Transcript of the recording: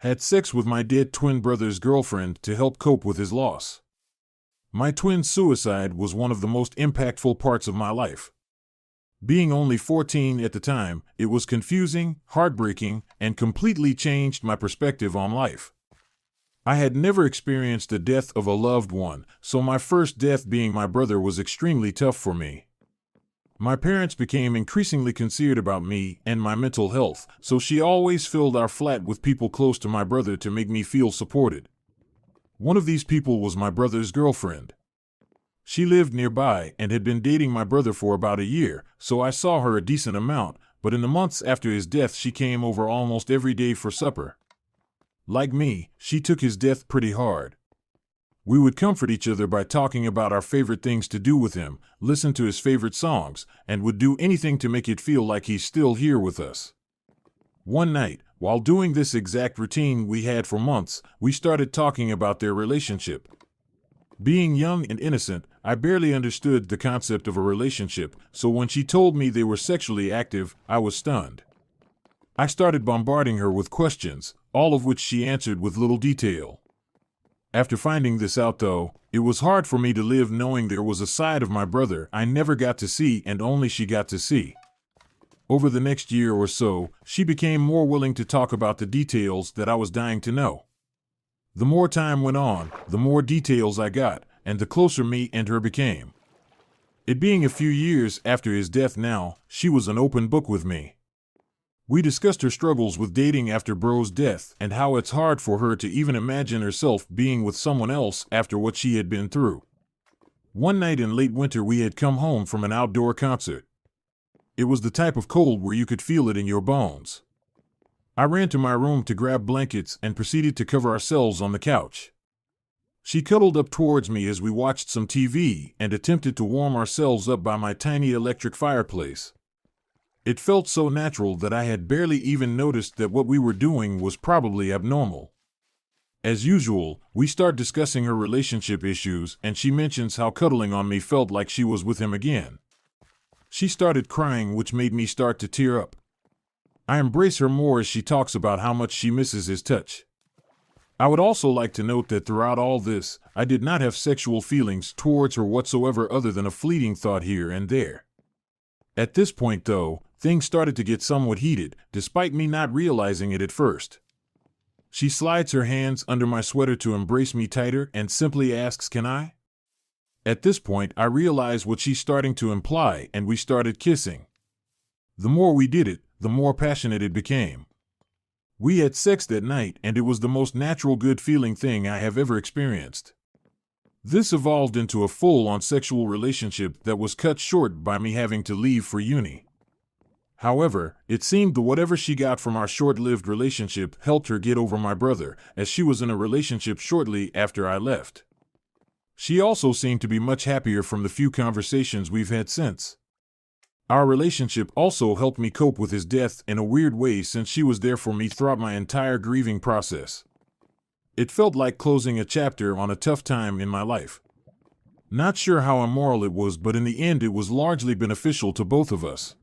had sex with my dead twin brother's girlfriend to help cope with his loss. My twin's suicide was one of the most impactful parts of my life. Being only 14 at the time, it was confusing, heartbreaking, and completely changed my perspective on life. I had never experienced the death of a loved one, so my first death being my brother was extremely tough for me. My parents became increasingly concerned about me and my mental health, so she always filled our flat with people close to my brother to make me feel supported. One of these people was my brother's girlfriend. She lived nearby and had been dating my brother for about a year, so I saw her a decent amount, but in the months after his death she came over almost every day for supper. Like me, she took his death pretty hard. We would comfort each other by talking about our favorite things to do with him, listen to his favorite songs, and would do anything to make it feel like he's still here with us. One night, while doing this exact routine we had for months, we started talking about their relationship. Being young and innocent, I barely understood the concept of a relationship, so when she told me they were sexually active, I was stunned. I started bombarding her with questions, all of which she answered with little detail. After finding this out, though, it was hard for me to live knowing there was a side of my brother I never got to see and only she got to see. Over the next year or so, she became more willing to talk about the details that I was dying to know. The more time went on, the more details I got, and the closer me and her became. It being a few years after his death now, she was an open book with me. We discussed her struggles with dating after bro's death and how it's hard for her to even imagine herself being with someone else after what she had been through. One night in late winter we had come home from an outdoor concert. It was the type of cold where you could feel it in your bones. I ran to my room to grab blankets and proceeded to cover ourselves on the couch. She cuddled up towards me as we watched some TV and attempted to warm ourselves up by my tiny electric fireplace. It felt so natural that I had barely even noticed that what we were doing was probably abnormal. As usual, we start discussing her relationship issues and she mentions how cuddling on me felt like she was with him again. She started crying, which made me start to tear up. I embrace her more as she talks about how much she misses his touch. I would also like to note that throughout all this, I did not have sexual feelings towards her whatsoever other than a fleeting thought here and there. At this point, though, things started to get somewhat heated, despite me not realizing it at first. She slides her hands under my sweater to embrace me tighter and simply asks, "Can I?" At this point, I realize what she's starting to imply, and we started kissing. The more we did it, the more passionate it became. We had sex that night, and it was the most natural good-feeling thing I have ever experienced. This evolved into a full-on sexual relationship that was cut short by me having to leave for uni. However, it seemed that whatever she got from our short-lived relationship helped her get over my brother, as she was in a relationship shortly after I left. She also seemed to be much happier from the few conversations we've had since. Our relationship also helped me cope with his death in a weird way, since she was there for me throughout my entire grieving process. It felt like closing a chapter on a tough time in my life. Not sure how immoral it was, but in the end it was largely beneficial to both of us.